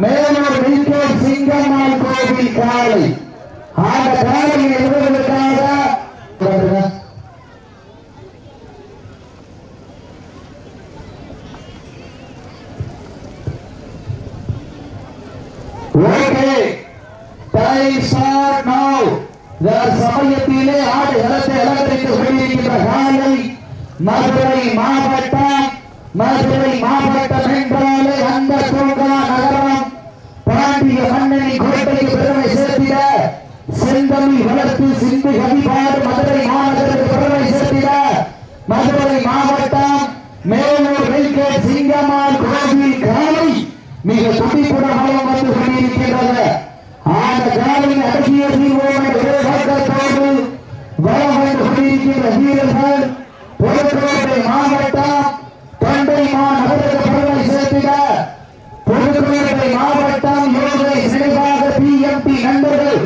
மேலூர் வில்கேட் சிங்கம்மாள் கோவில் காலை. அந்த காலையை எழுதுவதற்காக சமயத்திலே ஆடு களத்தை அலங்கரித்து கொண்டிருக்கின்ற காலை மதுரை மாவட்டம். மதுரை மாவட்டம் என்றாலே அந்த தூங்கா நகரம் பாண்டிய மன்னனின் கோட்டைக்கு பெருமை சேர்த்திட, செந்தமிழ் வளர்த்து சிந்து கவிபாடு மதுரை மாநகருக்கு பெருமை சேர்த்திட மதுரை மாவட்டம் மேலூர் வில்கேட் சிங்கம்மாள் கோவில் காலை மிக துடிப்புடன் வளம் வந்து கொண்டிருக்கின்றது. அந்த காலையின் அடக்கிய தீர்வோடு வளம் வந்து கொண்டிருக்கின்ற வீரர்கள் புதுக்கோட்டை மாவட்டம் தொண்டை மாநகருக்கு பெருமை சேர்த்திட புதுக்கோட்டை மாவட்டம் யோகை சிறைவாக PMT நண்பர்கள்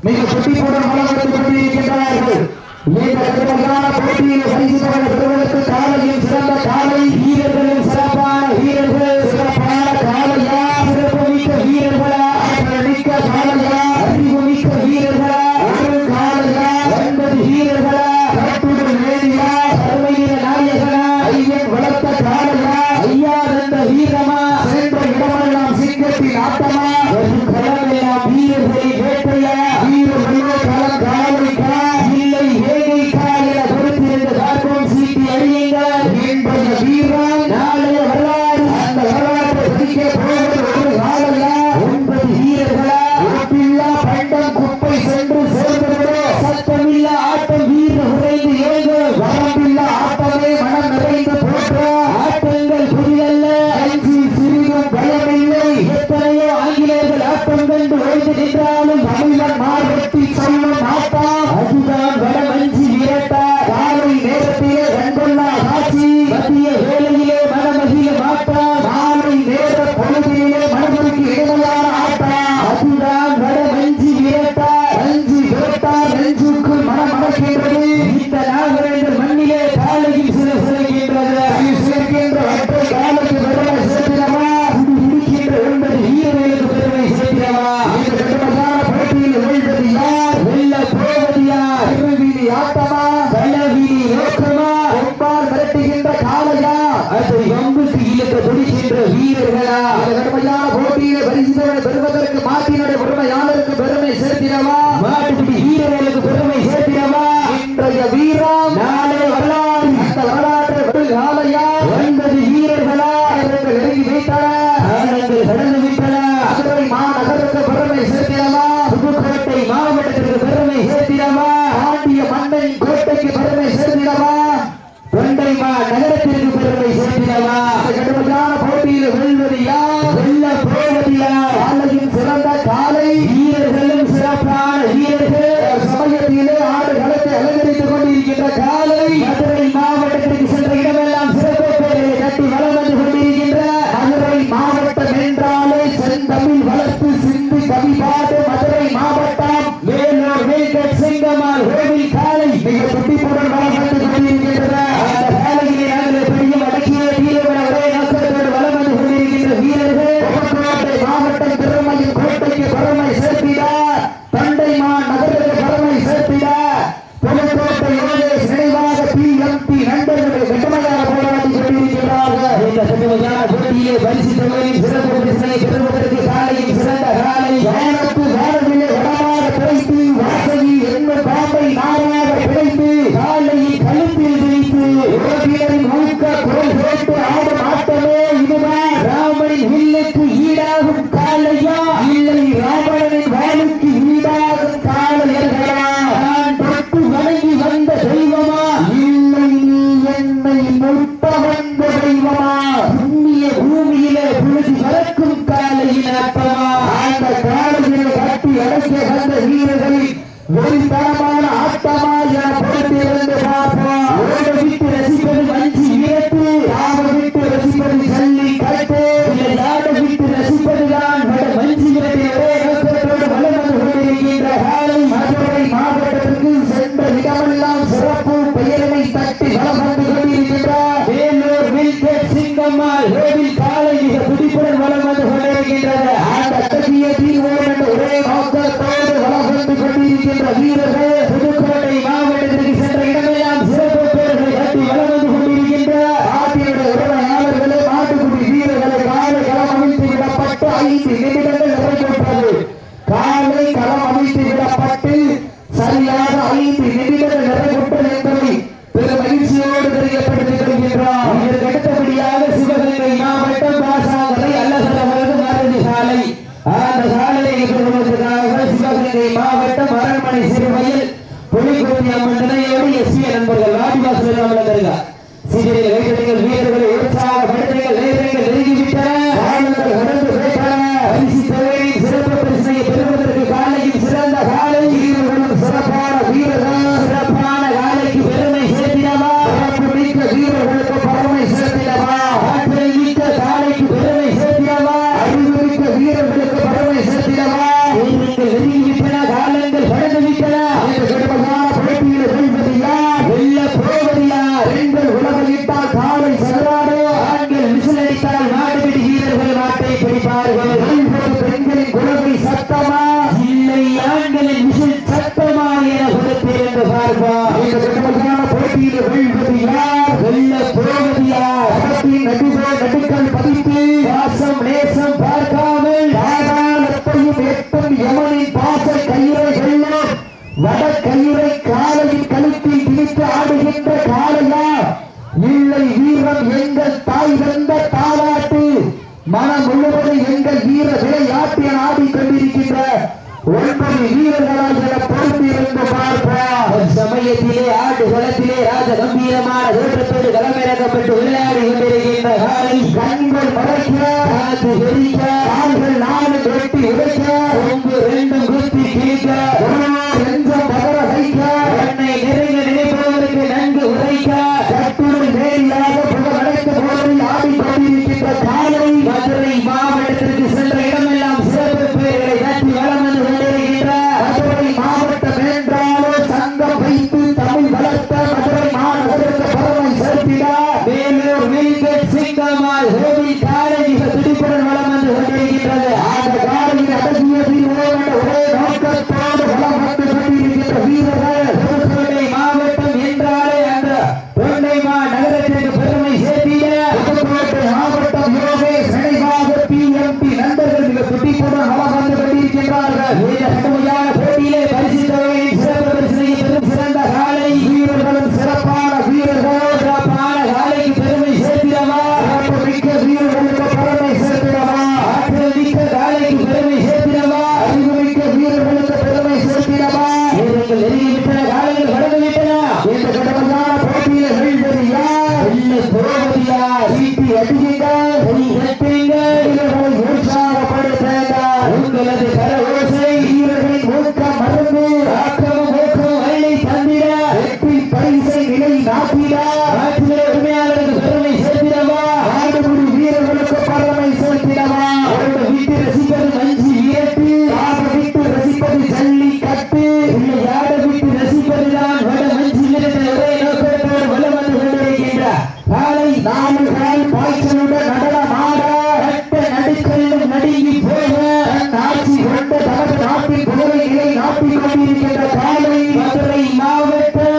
மிக துடிப்புடன் வளம் வந்து கொண்டிருக்கின்றார்கள். இந்த கடுமையான போட்டியில் பரிசு பெறுவதற்கு காலையில் சிறந்த காலை வீரர்களின் சிறப்பான வீரர்கள், சிறப்பான காலையா, சிறப்புமிக்க வீரர்களா, மிக்க காலையா, அறிவுமிக்க வீரர்களா, ஒரு காலையா, 9 வீரர்களா, கட்டுடல் வேதியா, சர்வையின நாயகனா, ஐயன் வளர்த்த காலையா, ஐயா என்ற வீரமா, சென்ற இடமெல்லாம் சிங்கத்தின் ஆட்டமா, களமெல்லாம் வீரர்களை வேட்டையா, வீரர்களோ களம் காலைக்கா இல்லை ஏகைக்கா என பொறுத்திருந்த கார்போன் சீட்டி அறியுங்கள். இன்றைய வீரன் நாளைய வரலாறு. அந்த வரலாற்றை படிக்க போவது ஒரு காலையா, 9 வீரர்களா, உப்பில்லா பண்டம் குப்பை சென்று சேர்ந்தவரோ, சத்தமில்லா ஆட்டம் வீரர் உறைந்து ஏங்க, வரம்பில்லா ஆட்டமே மனம் நிறைந்து போற்ற ஆட்டங்கள் புதியல்ல, அஞ்சு சிறிதும் பயமில்லை. எத்தனையோ ஆங்கிலேயர்கள் ஆட்டம் கண்டு ஓய்ந்து நின்றாலும் தமிழன் மார்பட்டி சொல்லும் ஆட்டம் அதுதான் வடமஞ்சி விரட்டா. காலை நேரத்திலே கண்கொள்ளா காட்சி, மதிய வேளையிலே மனமகிழ மாட்டா, மாலை நேர பொழுதிலே மனதிற்கு இடைமையான ஆட்டா அதுதான் வடமஞ்சி விரட்டா. அஞ்சு விரட்டா நெஞ்சுக்குள் மனம் மணக்கின்றது. இந்த நாகரேந்தர் மண்ணிலே காலையில் சிறகின்றது. சிறக்கின்ற ஒற்றை காலைக்கு பெருமை சேர்த்திடவா, இருக்கின்ற 9 வீரர்களுக்கு பெருமை சேர்த்திடவா. இந்த கடுமையான போட்டியில் வெல்வது யார், வெல்ல போவது யார், இருவிழி ஆட்டமா, பலவிழி நோக்கமா, ஒப்பால் மிரட்டுகின்ற காலையா, அதை வம்புக்கு இழுக்க துடிக்கின்ற வீரர்களா. இந்த கடுமையான போட்டியில் பரிசுகளை பெறுவதற்கு மாட்டினுடைய பெருமையாளருக்கு பெருமை சேர்த்திடவா, மாட்டுக்குடி வீரர்களுக்கு பெருமை சேர்த்திடவா. இன்றைய வீரம் நாளை வரலாறு. அந்த வரலாற்றை காலையா 9 வீரர்களா இறங்கி வைத்தன, கடந்து விட்டன. மதுரை மாநகருக்கு பெருமை சேர்த்திடவா, புதுக்கோட்டை மாவட்டத்திற்கு பெருமை சேர்த்திடவா, பாண்டிய மன்னன் கோட்டைக்கு பெருமை சேர்த்திடவா, தொண்டை நகரத்திற்கு பெருமை சேர்த்திடவா. கடுமையான போட்டியில் வெல்வது யார், வெல்ல போவது யார். காலையின் சிறந்த காலை வீரர்களும் சிறப்பான வீரர்கள். சமயத்திலே ஆடு களத்தை அலங்கரித்துக் கொண்டிருக்கின்ற காலை மதுரை மாவட்டத்திற்கு சென்ற இடமெல்லாம் சிறப்பு பெயரை கட்டி வளம் வந்து கொண்டிருக்கின்ற மதுரை மாவட்டம் என்றாலே செந்தமிழ் வளர்த்து சிந்து கவிபாடு மதுரை மாவட்டம் மேலூர் வில்கேட் சிங்கம்மாள் கோவில் காலை மிக துடிப்புடன் வளம் வந்து கொண்டிருக்கின்றன. அந்த காலையிலே நாங்கள் பெரிய அடக்கிய வீரர்கள் ஒரே நோக்கத்தோடு வளம் வந்து கொண்டிருக்கின்ற வீரர்கள் புதுக்கோட்டை மாவட்டம் பெருமையின் கோட்டைக்கு பெருமை சேர்த்திட, தொண்டை நகருக்கு பெருமை சேர்த்திட, புதுக்கோட்டை நினைவாக PMT நண்பர்களை வெட்டமையாக போராடி கொண்டிருக்கிறார்கள். இந்த கடுமையான போட்டியிலே பரிசு தொகையின் சிறப்பு பரிசினை பெறுவதற்கு காலையில் சிறந்த காலை வானத்து வானவிலே வடமாக பிழைத்து, வாசலில் என்னும் பாம்பை நாராக பிழைத்து, காலையில் கழுத்தில் விழித்து உறவினரின் ஊக்க குரல் கேட்டு ஆடும் ஆட்டமே இதுதான். ராமனின் வில்லுக்கு ஈடாகும் காலையா, இல்லை ராவணனின் வாளுக்கு ஈடாகும் காலையர்களா. நான் தொட்டு வணங்கி வந்த தெய்வமா, இல்லை நீ என்னை முட்ட வந்த தெய்வமா. புண்ணிய பூமியிலே புழுதி பறக்கும் காலையின் ஆட்டமா. அந்த காலையிலே கட்டி அடைக்க வந்த வீரர்களின் வெறித்தனமான ஆட்டமா என பொறுத்திருந்து பார்ப்போம். ஓட விட்டு ரசிப்பது மஞ்சி விரட்டு, ஆட விட்டு ரசிப்பது சல்லி கட்டு, ஆட விட்டு ரசிப்பதுதான் வட மஞ்சி விரட்டு. ஒரே நோக்கத்தோடு வளம் வந்து கொண்டிருக்கின்ற காலை மதுரை மாவட்டத்திற்கு சென்ற இடமெல்லாம் சிறப்பு பெயரினை தட்டி வளம் வந்து கொண்டிருக்கின்ற மேலூர் வில்கேட் சிங்கம்மாள் கோவில் காலை மிக துடிப்புடன் வளம் வந்து கொண்டிருக்கின்றது. சிவகங்கை மாவட்டம் அரண்மனை சிறுவையில் புலிகோட்டி அம்மன் நிலையோடு எஸ்பி நண்பர்கள் வாடிவாசல் அமர்ந்திருக்க சீரியல் வைத்தீர்கள் வீரர்களை உற்சாகப்படுத்துங்கள் நேரங்கள் நெருங்கிவிட்டன பரிசு தொகையின் சிறப்பு பரிசனை பெறுவதற்கு காலையில் சிறந்த காலை வீரர்களும் சிறப்பான வீரர்கள் சிறப்பான காலைக்கு பெருமை சேர்த்திடவா மிக்க வீரர்களுக்கு பெருமை சேர்த்திடவா ஆற்றல் மிக்க காலைக்கு பெருமை சேர்த்திடவா அறிவு மிக்க வீரர்களுக்கு பெருமை சேர்த்திடவா நீங்கள் நெருங்கிவிட்டன காலங்கள் கடந்துவிட்டன இந்த கடுமையான போட்டியில் வெல்வது யார் வெல்ல போவது யார் பெண்கள் உலகிட்டால் காலை சதுராடு ஆண்கள் விசில் அடித்தால் மாடுபிடி வீரர்கள் நாட்டை பிடிப்பார்கள் பெண்களின் குலவை சத்தமா இல்லை ஆண்களின் விசில் சத்தமா என கொடுப்பேன் என்று பார்ப்போம் இந்த கடுமையான போட்டியில் வெல்வது யார் வெல்ல போவது யார் நடுக்கல் பதித்து பாசம் நேசம் பார்க்காமல் பாதாளத்தையும் எட்டும் யமனின் பாச கயிறை வெல்லும் வட கயிறை காலையில் கழுத்தில் திணித்து ஆடுகின்ற காளையா இல்லை வீரம் எங்கள் தாய் வந்த தாலாட்டு மனம் முழுவதும் எங்கள் வீர விளையாட்டிய ஆடிக்கொண்டிருக்கின்ற 9 வீரர்களால் என பொறுத்திருந்து பார்ப்போம் சமயத்திலே ஆடு களத்திலே ராஜ கம்பீரமான தோற்றத்தோடு களமிறக்கப்பட்டு விளையாடி கொண்டிருக்கின்ற காலை கண்கள் மறைக்க காது எரிக்க கால்கள் 4 வெட்டி உடைக்க ஒன்று 2 குத்தி கிழிக்க நெஞ்சம் பகர வைக்க என்னை நெருங்க நினைப்பவருக்கு நன்கு உரைக்க கட்டுரை நேரியாக புகழடைத்த போதில் ஆடிக்கொண்டிருக்கின்ற காலை மதுரை மாவட்டத்திற்கு சென்ற இடமெல்லாம் சிறப்பு பெயர்களை தட்டி வளம் வந்து கொண்டிருக்கின்ற மதுரை மாவட்டம் என்றாலோ சங்கம் வைத்து தமிழ் வளர்த்த மதுரை மாநகருக்கு பெருமை சேர்த்திட வேலூர் வில்கேட் சிங்கமால் கோவில் காலை மிக துடிப்புடன் வளம் வந்து கொண்டிருக்கின்றது அந்த காலையில் அடங்கிய ஒரே நோக்கத்தோடு வளம் வந்து கொண்டிருக்கின்ற வீரர்கள் புதுக்கோட்டை மாவட்டம் என்றாலே அந்த தொண்டைமா நகரத்திற்கு பெருமை சேர்த்திட புதுக்கோட்டை மாவட்டம் யோகேஷ் நினைவாக PMP நண்பர்கள் மிக துடிப்புடன் வளம் வந்து கொண்டிருக்கின்றார்கள் இந்த கடுமையான போட்டியிலே பரிசு தொகையின் சிறப்பு பரிசனை பெறும் சிறந்த காலை வீரர்களும் சிறப்பான வீரர்கள் சிறப்பான காலைக்கு பெருமை சேர்த்திடவா மிக்க வீரர்களுக்கு பெருமை சேர்த்திடவா ஆற்றல் மிக்க காலைக்கு பெருமை சேர்த்திடவா அறிவு மிக்க வீரர்களுக்கு பெருமை சேர்த்திடவா வீரர்கள் நெருங்கிவிட்டன காலைகள் கடந்துவிட்டன இந்த கடுமையான போட்டியிலே வெல்வது யார் வெல்ல போவது யார் சீட்டி அடியுங்கள் வீரர்களை உற்சாகப்படுத்துங்கள் உங்களது கரவோசை வீரர்களின் ஊக்கம் மருந்து ஆக்கமும் ஊக்கம் வயலை தந்திட வெற்றி பரிசை நிலை நாட்டிட நாட்டிலே உரிமையாளருக்கு பெருமை சேர்த்திடவா ஆடுபுடி வீரர்களுக்கு பெருமை சேர்த்திடவா ஒரு வீட்டு ரசிப்பது மஞ்சி விரட்டு ஆட விட்டு ரசிப்பது ஜல்லி கட்டு இல்லை ஆட விட்டு ரசிப்பதுதான் வட மஞ்சி விரட்டு ஒரே நோக்கத்தோடு வலம் வந்து கொண்டிருக்கின்ற காலை 4 கால் பாய்ச்சலுடன் நடனமாட கட்ட நடுக்கல்லும் நடுங்கி போக ஆட்சி கொண்ட தனது நாட்டின் புகழை நிலை நாட்டிக் கொண்டிருக்கின்ற காலை மதுரை மாவட்டம்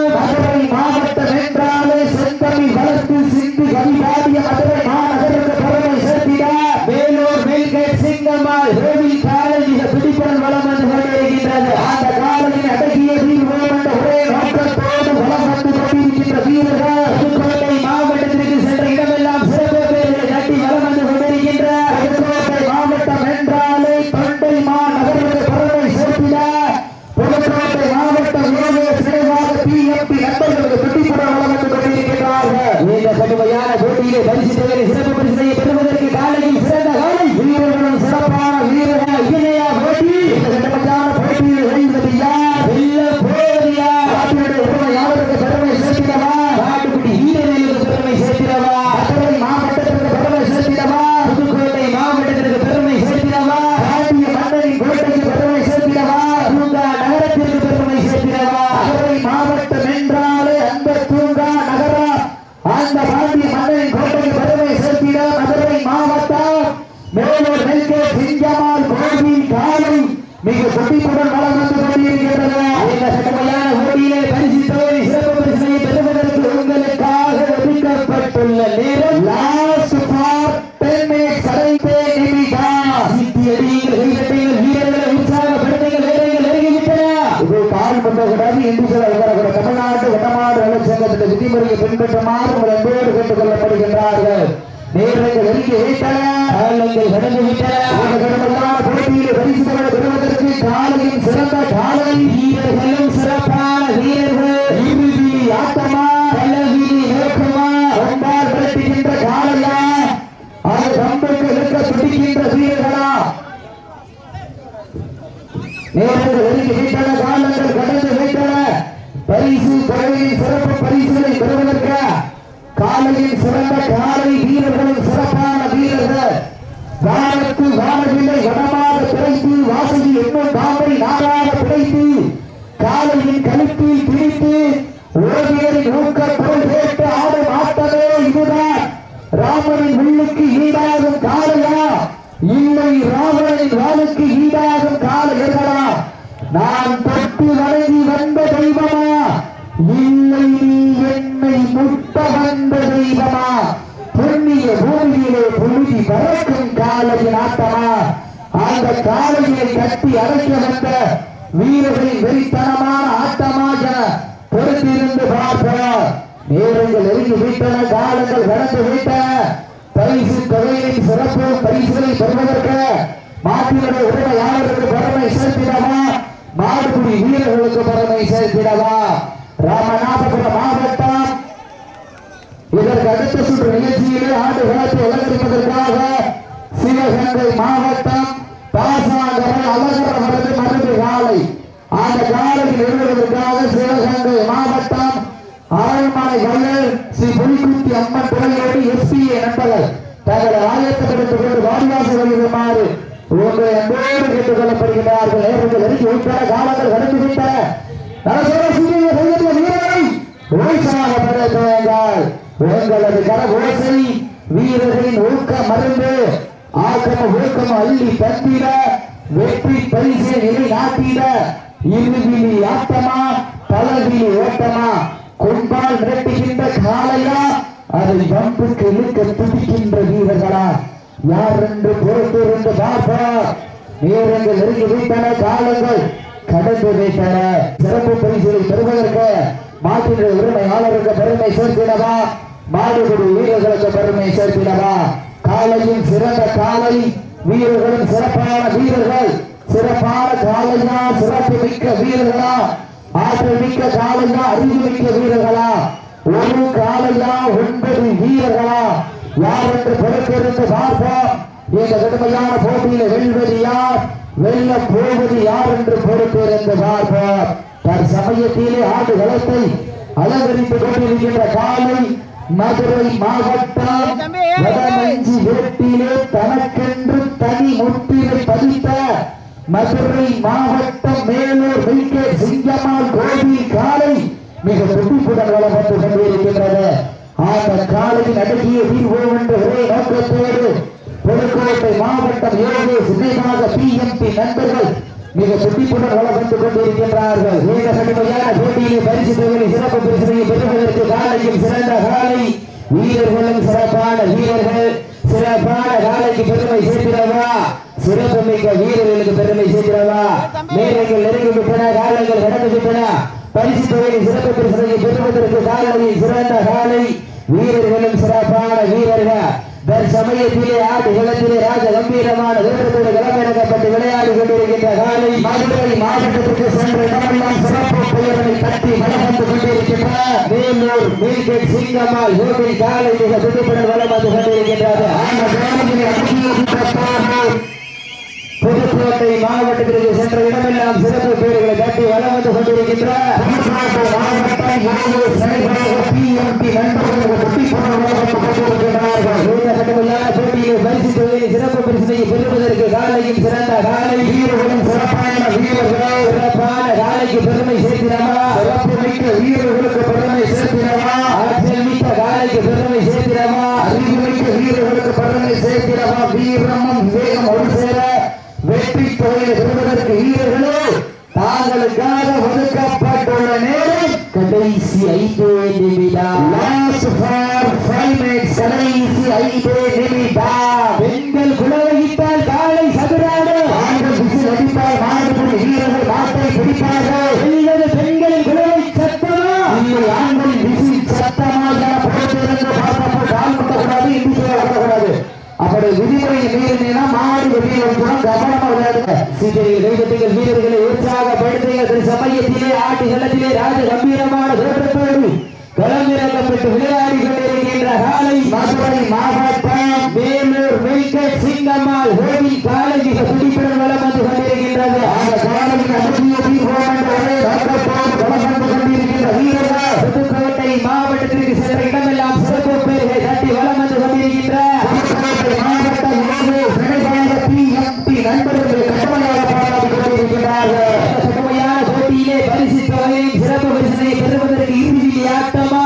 என்றாலே செந்தமிழ் வளர்த்து சிந்து கவிபாடிய மதுரை மாநகருக்கு பெருமை சேர்த்திட வேலூர் வில்கேட் சிங்கமால் கோவில் காலை மிக துடிப்புடன் வளம் வந்து கொண்டிருக்கின்றது அந்த காலையின் அடங்கிய வீரர்கள் ஒரே நோக்கத்தோடு வளம் வந்து கொண்டிருக்கின்ற வீரர்கள் புதுக்கோட்டை மாவட்டத்திற்கு சென்ற இடமெல்லாம் சிறப்பு பெயர்களை தட்டி வளம் வந்து கொண்டிருக்கின்ற புதுக்கோட்டை மாவட்டம் என்றாலே தொண்டை மாநகருக்கு பெருமை சேர்த்திட புதுக்கோட்டை மாவட்டம் சிறைவாக PMP நண்பர்களுக்கு துடிப்புடன் வளம் வந்து கொண்டிருக்கிறார்கள் இந்த கடுமையான போட்டியிலே பரிசு தொகையை சிறப்பு பரிசனை பெறுவதற்கு காலையில் சிறந்த காலை வீரர்களும் சிறப்பான வீரர்கள் இணையா போட்டி இந்த கடுமையான போட்டியில் வெல்வது யார் வெல்ல போவது யார் நாட்டினுடைய உரிமையாளருக்கு பெருமை சேர்த்திடவா நாட்டுக்குடி வீரர்களுக்கு பெருமை சேர்த்திடவா மதுரை மாவட்டத்திற்கு பெருமை சேர்த்திடவா புதுக்கோட்டை மாவட்டத்திற்கு பெருமை சேர்த்திடவா ராஜ்ய மன்னரின் கோட்டைக்கு பெருமை சேர்த்திடவா தூங்கா நகரத்திற்கு பெருமை சேர்த்திடவா மதுரை மாவட்டம் என்றாலே அந்த தூங்கா நகரம் அந்த பாண்டிய மன்னரின் கோட்டைக்கு பெருமை சேர்த்திட மதுரை மாவட்டம் வேலூர் வில்கேட் சிங்கமால் கோவில் காலை மிக துடிப்புடன் வளம் வந்து கொண்டிருக்கிறது இந்த கடுமையான போட்டியிலே பரிசு தொகை சிறப்பு பரிசனை பெறுவதற்கு உங்களுக்காக ஒதுக்கப்பட்டுள்ள நேரம் லாஸ்ட் ஃபார் 10 மினிட்ஸ் கடைசி நிமிடம் சித்தி அடியுங்கள் கைதட்டுங்கள் வீரர்களை உற்சாகப்படுத்துங்கள் வீரர்கள் நெருங்கிவிட்டன இது கால் பண்ணக்கூடாது இந்துக்கள் வரக்கூடாது தமிழ்நாட்டு வடமாடு நலச்சங்கத்தின் விதிமுறையை பின்பற்றுமாறு உங்கள் அன்போடு கேட்டுக் கொள்ளப்படுகின்றார்கள் நேரங்கள் நெருங்கி வைத்தன காலைகள் கடந்து விட்டன போட்டியில் பரிசுகளை பெறுவதற்கு காலையின் சிறந்த காலை வீரர்களும் சிறப்பான வீரர்கள் இறுதி ஆட்டமா பல்லவீதி நோக்கமா கொண்டால் விரட்டுகின்ற காலையா அது கம்புக்கு இருக்க துடிக்கின்ற வீரர்களா நேரங்கள் நெருங்கி விட்டன காலங்கள் கடந்து விட்டன பரிசு தொகையின் சிறப்பு பரிசுகளை பெறுவதற்கு காலையின் சிறந்த காலை வீரர்களும் சிறப்பான வீரர்கள் வானத்து வானவில்லை வடமாக பிழைத்து வாசலில் எண்ணும் காம்பை நாராக பிழைத்து காலையின் கழுத்தில் பிடித்து ஓவியரின் ஊக்க பொருள் கேட்டு ஆடும் ஆட்டமே இதுதான் ராமனின் வில்லுக்கு ஈடாகும் காலையா இல்லை ராவணனின் வாளுக்கு ஈடாகும் காலையர்களா நான் தொட்டு வணங்கி வந்த தெய்வமா இல்லை நீ என்னை முட்ட வந்த தெய்வமா புண்ணிய பூமியிலே புழுதி பறக்கும் காலையின் ஆட்டமா அந்த காலையை கட்டி அழைக்க வந்த வீரர்களின் வெறித்தனமான ஆட்டமாக பொறுத்திருந்து பார்ப்போம் நேரங்கள் நெருங்கி விட்டன காலங்கள் கடந்து விட்டன பரிசு தொகையின் சிறப்பு பரிசுகளை பெறுவதற்கு மாட்டினுடைய உரிமையாளருக்கு பெருமை சேர்த்திடவா மாடுபிடி வீரர்களுக்கு பெருமை சேர்த்திடவா ராமநாதபுரம் மாவட்டம் இதற்கு அடுத்த சுற்று நிகழ்ச்சியிலே ஆண்டு காலத்தை அலங்கரிப்பதற்காக சிவகங்கை மாவட்டம் பாசாகரம் அலங்கரம் மருந்து காலை அந்த காலையில் எழுதுவதற்காக சிவகங்கை மாவட்டம் அரண்மனை வள்ளல் ஸ்ரீ புலிக்குத்தி அம்மன் துறையோடு எஸ்பிஏ நண்பர்கள் தங்களை ஆயத்தப்படுத்திக் கொண்டு வாடிவாசல் வருமாறு உங்களை அன்போடு கேட்டுக் கொள்ளப்படுகிறார்கள் நேரங்கள் நெருங்கி விட்டன காலங்கள் கடந்து விட்டன உங்களது கர ஓசை வீரர்களின் ஊக்க மருந்து ஆக்கம ஊக்கம் அள்ளி தந்திட வெற்றி பரிசை நிலை நாட்டிட இறுதியில் ஆட்டமா பலவியில் ஓட்டமா கொம்பால் மிரட்டுகின்ற காலையா அதை பம்புக்கு இழுக்க துடிக்கின்ற வீரர்களா யார் என்று பொறுத்திருந்து பார்ப்பார் நேரங்கள் நெருங்கி விட்டன காலங்கள் கடந்து விட்டன சிறப்பு பரிசுகளை பெறுவதற்கு மாட்டினுடைய உரிமையாளருக்கு பெருமை சேர்த்திடவா மாடுபிடி வீரர்களுக்கு பெருமை சேர்த்திடவா காலையின் சிறந்த காலை வீரர்களும் சிறப்பான வீரர்கள் சிறப்பான காலையா சிறப்பு மிக்க வீரர்களா ஆற்றல் மிக்க காலையா அறிவு மிக்க வீரர்களா ஒரு காலையா 9 வீரர்களா யார் என்று பொறுத்திருந்து பார்ப்போம் இந்த கடுமையான போட்டியில வெல்வது யார் வெல்ல போவது யார் என்று பொறுத்திருந்து பார்ப்போம் தற்சமயத்திலே ஆண்டு களத்தை அலங்கரித்துக் கொண்டிருக்கின்ற காலை மதுரை மாவட்டம் வடமஞ்சி வீட்டிலே தனக்கென்று தனி முத்திரை பதித்த மதுரை மாவட்டம் மேலூர் வைகே சிங்கம்மாள் கோவில் காலை மிக துடிப்புடன் வளப்பட்டு கொண்டிருக்கின்றது அந்த காலையின் அடங்கிய வீழ்வோம் என்ற ஒரே நோக்கத்தோடு புதுக்கோட்டை மாவட்டம் ஏழு சின்னமாக பிஎம்பி நண்பர்கள் மிக துடிப்புடன் வளப்பட்டு கொண்டிருக்கின்றார்கள் மிக கடுமையான போட்டியிலே பரிசு தொகையை சிறப்பு பரிசுகளை பெறுவதற்கு காலையும் சிறந்த காலை வீரர்களும் சிறப்பான வீரர்கள் சிறப்பான காலைக்கு பெருமை சேர்க்கிறவா சிறப்பு மிக்க வீரர்களுக்கு பெருமை சேர்க்கிறவா நேரங்கள் நெருங்கி விட்டன காலங்கள் கடந்து விட்டன பரிசு தொகையை சிறப்பு பரிசுகளை பெறுவதற்கு காலையில் சிறந்த காலை வீரர்களும் சிறப்பான வீரர்கள் தற்சமயத்திலே ஆட்டு களத்திலே ராஜ கம்பீரமான வீரத்தோடு களமிறக்கப்பட்டு விளையாடி கொண்டிருக்கின்ற காலை மதுரை மாவட்டத்திற்கு சென்ற இடமெல்லாம் சிறப்பு பெயர்களை தட்டி வளர்ந்து கொண்டிருக்கின்ற வேலூர் மீன்கேட் சிங்கம்மாள் கோவில் காலை மிக துடிப்புடன் வளம் வந்து கொண்டிருக்கின்றது அந்த புதுக்கோட்டை மாவட்டத்திற்கு சென்ற இடமெல்லாம் சிறப்பு பேர்களை கட்டி வளம் வந்து கொண்டிருக்கின்ற சிறப்பு பரிசனை பெறுவதற்கு காலையும் சிறந்த காலை வீரர்களும் சிறப்பான வீரர்கள் சிறப்பான காலைக்கு பெருமை சேர்க்கிறவா சிறப்பு மிக்க வீரர்களுக்கு பெருமை சேர்க்கிறவா ஆற்றல் மிக்க காலைக்கு பெருமை சேர்க்கிறவா அறிவு மிக்க வீரர்களுக்கு பெருமை சேர்க்கிறவா வீரமும் விவேகம் ஒரு சேர வெற்றி தொகையை பெறுவதற்கு வீரர்களே தாங்களுக்காக ஒதுக்கப்பட்டுள்ள நேரம் கடைசி 5 நிமிடம் கடைசி 5 நிமிடம் பெண்கள் குலவையிட்டால் காலை சதுராடு ஆண்கள் விசில் அடித்தால் மாடுபடி வீரர்கள் நாட்டை பிடிப்பார்கள் பெண்களின் குலவை சத்தமா இல்லை ஆண்களின் விசில் சத்தமாக பொறுத்திருந்து பார்ப்போம் கால் முட்டக்கூடாது இந்தியா வரக்கூடாது அப்படி விதிமுறை மீறினா கவனமா விளையாடுங்க. கைதட்டுங்கள் வீரர்களை உற்சாகப்படுத்துங்கள். சமயத்திலே ஆட்டு களத்திலே ராஜ கம்பீரமான தோற்றத்தோடு களமிறக்கப்பட்டு விளையாடி கொண்டிருக்கின்ற காலை மதுரை மாவட்டம் வேலூர் வெங்கட் சிங்கம்மாள் கோவில் காலை மிக துடிப்புடன் வளம் வந்து கொண்டிருக்கின்றது. அந்த காலையின் கொண்டிருக்கின்ற வீரர்கள் புதுக்கோட்டை மாவட்டத்திற்கு சென்ற இடமெல்லாம் சிறப்பு பெயர்களை தட்டி வளம் வந்து கொண்டிருக்கின்ற மாவட்ட நண்பர்கள் கடுமையாக பாராட்டி கொண்டிருக்கிறார்கள். கடுமையான போட்டியிலே பரிசு தொகையை சிறப்பு பரிசினை பெறுவதற்கு இறுதி ஆட்டமா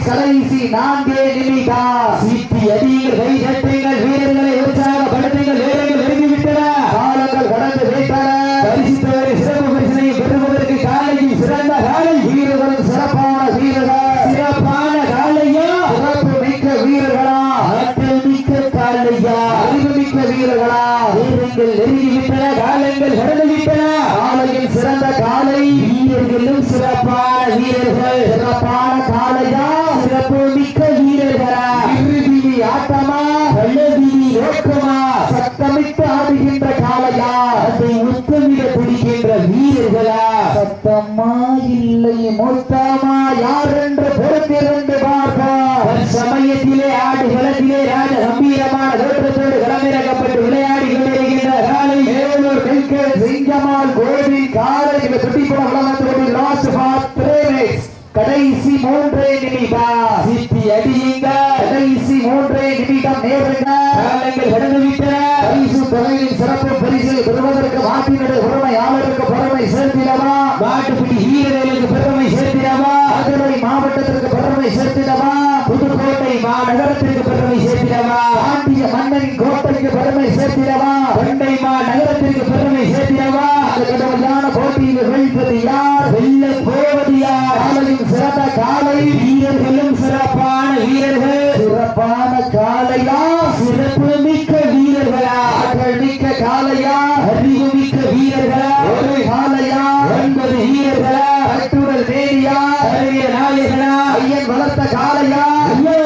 கடைசி 4 நிமிடம். சீட்டி அடிகள் கை தட்டுங்கள் வீரர்களை உற்சாகப்படுத்துங்கள். வீரர்கள் நெருங்கிவிட்டன, காலங்கள் கடந்து விட்டன. பரிசு தொகை சிறப்பு பரிசினை பெறுவதற்கு காலையில் சிறந்த காலை வீரர்களும் சிறப்பான வீரர்கள். சிறப்பான காலையா சிறப்பு மிக்க வீரர்களா ஆற்றல் மிக்க காலையா அறிவு மிக்க வீரர்களா வீரர்கள் நெருங்கிவிட்டன, காலங்கள் கடந்து விட்டன. காலையில் சிறந்த காலை வீரர்களும் சிறப்பான வீரர்கள். சிறப்பான காலையா சிறப்பு மிக்க வீரர்களா இறுதி ஆட்டமா வல்லவி நோக்கமா சத்தமிட்டு ஆடுகின்ற காலையா அதை முத்தமிட துடிக்கின்ற வீரர்களா சத்தமா இல்லை மொத்தமா யார் என்று பொறுத்திருந்து பார்ப்போம். சமயத்திலே ஆடு களத்திலே ராஜ கம்பீரமான தோற்றத்தோடு களமிறக்கப்பட்டு விளையாடி கொண்டிருக்கின்ற காலை வேலூர் வெங்கட் சிங்கம்மாள் கோவில் காலை துடிப்புடன் வளர்ந்து லாஸ்ட் ஃபார் 3 மினிட்ஸ். கடைசி 3 நிமிடம். சீட்டி அடியுங்க. கடைசி 3 நிமிடம் நேருங்க. காலங்கள் கடந்து விட்டன. பரிசு தொகையின் சிறப்பு பரிசு பெறுவதற்கு மாட்டினுடைய பொறுமையாளருக்கு பெருமை சேர்த்திடவா, மாட்டுப்பிடி வீரர்களுக்கு பெருமை சேர்த்திடவா, மதுரை மாவட்டத்திற்கு பெருமை சேர்த்திடவா, புதுக்கோட்டை மாநகரத்திற்கு பெருமை சேர்த்திடவா, பாண்டிய மன்னனின் கோட்டைக்கு பெருமை சேர்த்திடவா, தொண்டை மாநகரத்திற்கு பெருமை சேர்த்திடவா. அந்த கடுமையான போட்டியில் வெல்வது யார், வெல்ல போவது யார்? காலையின் சிறந்த காலை வீரர்களும் சிறப்பான வீரர்கள். சிறப்பான காலையா சிறப்பு மிக்க வீரர்களா ஆற்றல் மிக்க காலையா அறிவு மிக்க வீரர்களா ஒரு காலையா 9 வீரர்களா கட்டுடல் மேரியா அறிவிய நாயகனா ஐயன் வளர்த்த காலையா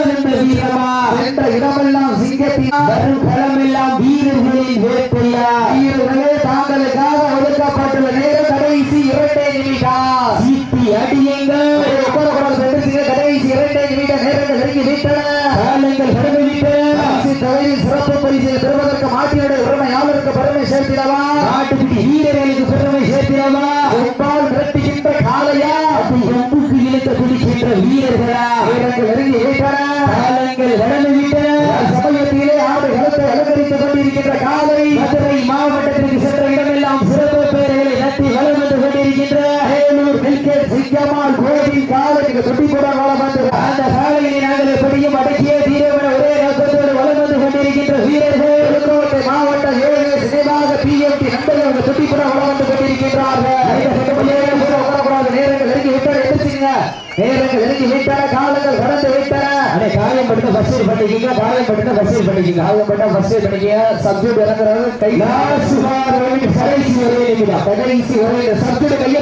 என்ற வீரமா என்ற இடமெல்லாம் சிங்கத்தினா வரும் களமெல்லாம் வீரர்களின் வேட்டையா. வீரர்களே தாங்களுக்காக ஒதுக்கப்பட்டுள்ள நேரம் கடைசி 2 நிமிடம். சீட்டி அடியுங்கள். கடைசி 2 நிமிடம் நேரங்கள் நெருங்கி விட்டன, காலங்கள் கடந்து விட்டன. சிறப்பு பரிசு பெறுவதற்கு மாட்டினுடைய உரிமையாளருக்கு பெருமை சேர்த்திடவா, மாட்டுப்பிடி வீரர்களுக்கு பெருமை சேர்த்திடவா, ஒப்பால் மிரட்டுகின்ற காலையா அது எம்புக்கு இழுக்க துடிக்கின்ற வீரர்களா வீரர்கள் நெருங்கி விட்டன, காலங்கள் கடந்து விட்டன. சமயத்திலே ஆடு களத்தை அலங்கரித்துக் கொண்டிருக்கின்ற காலை மதுரை மாவட்டத்திற்கு சென்ற இடமெல்லாம் சிறப்பு பெயர்களை நட்டி வளம் வந்து கொண்டிருக்கின்ற வேலூர் வெங்கட் சிங்கம்மாள் கோவில் காலை துடிப்புடன் வளம் வந்து அந்த காலையை நாங்கள் எப்படியும் அடக்கிய தீரவன ஒரே நோக்கத்தோடு வளம் வந்து கொண்டிருக்கின்ற வீரர்கள் புதுக்கோட்டை மாவட்ட ஏழு சினைவாக PMT நண்பர்கள் துடிப்புடன் வளம் வந்து கொண்டிருக்கின்றார்கள். நேரங்கள் நெருங்கி விட்டன, எடுத்துங்க. நேரங்கள் நெருங்கி விட்டன, காலங்கள் கடந்து விட்டன. காயம் படுத்த வசூல் பண்ணிக்கீங்க, காயம் படுத்த வசூல் பண்ணிக்கீங்க, காயம் பட்ட வசூல் பண்ணிக்கீங்க. சப்ஜெக்ட் இறங்குறது கை கடைசி ஒரே நிமிடம். கடைசி ஒரே சப்ஜெக்ட் கையை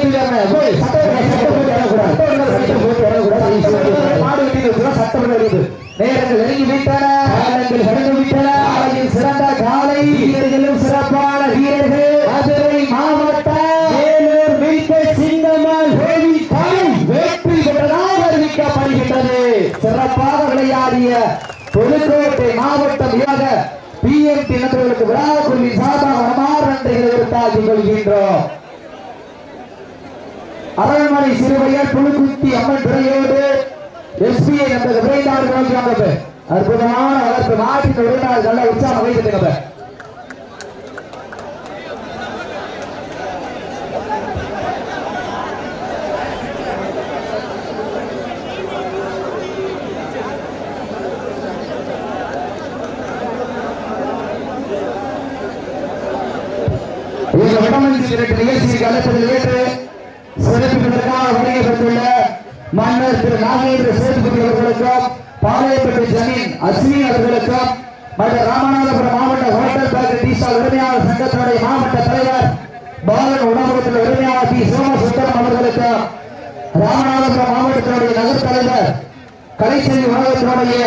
நேரங்கள் நெருங்கி விட்டன, காலங்கள் கடந்து விட்டன. சிறந்த காலை வீரர்களும் சிறப்பான வீரர்கள். மதுரை மாவட்டம் வேலூர் வெங்கட் சிங்கம்மாள் கோவில் காலை வெற்றி பெற்றதாக அறிவிக்கப்படுகின்றது. சிறப்பாக விளையாடிய புதுக்கோட்டை மாவட்டம் PMT நண்பர்களுக்கு விழாக்குழுவி சார்பாக மனமார் நன்றிகளை உறுத்தாக்கிக் கொள்கின்றோம். அரண்மனை சிறுவையர் புழுக்குத்தி அம்மன் துறையோடு SBI நண்பர்கள் விரைந்தார்கள். அற்புதமான வளர்ப்பு நாட்டின் உரையாடல் நல்ல உற்சாகம் வைத்திருக்கிறது. நிகழ்ச்சிக்கு அழைப்பதில் ஏற்று சிறப்பிப்பதற்காக வருகைப்பட்டுள்ள மன்னர் திரு நாகேந்திர சேதுபதி அவர்களுக்கும் பாளையப்பட்டு ஜமீன் அஸ்வின் அவர்களுக்கும் மற்றும் ராமநாதபுரம் மாவட்ட ஹோட்டல் பேக்கரி டீ ஸ்டால் உரிமையாளர் சங்கத்தினுடைய மாவட்ட தலைவர் பாலன் உணவகத்தில் உரிமையாளர் பி சோமசுந்தரம் அவர்களுக்கும் ராமநாதபுரம் மாவட்டத்தினுடைய நகர் தலைவர் கலைச்செல்வி உணவகத்தினுடைய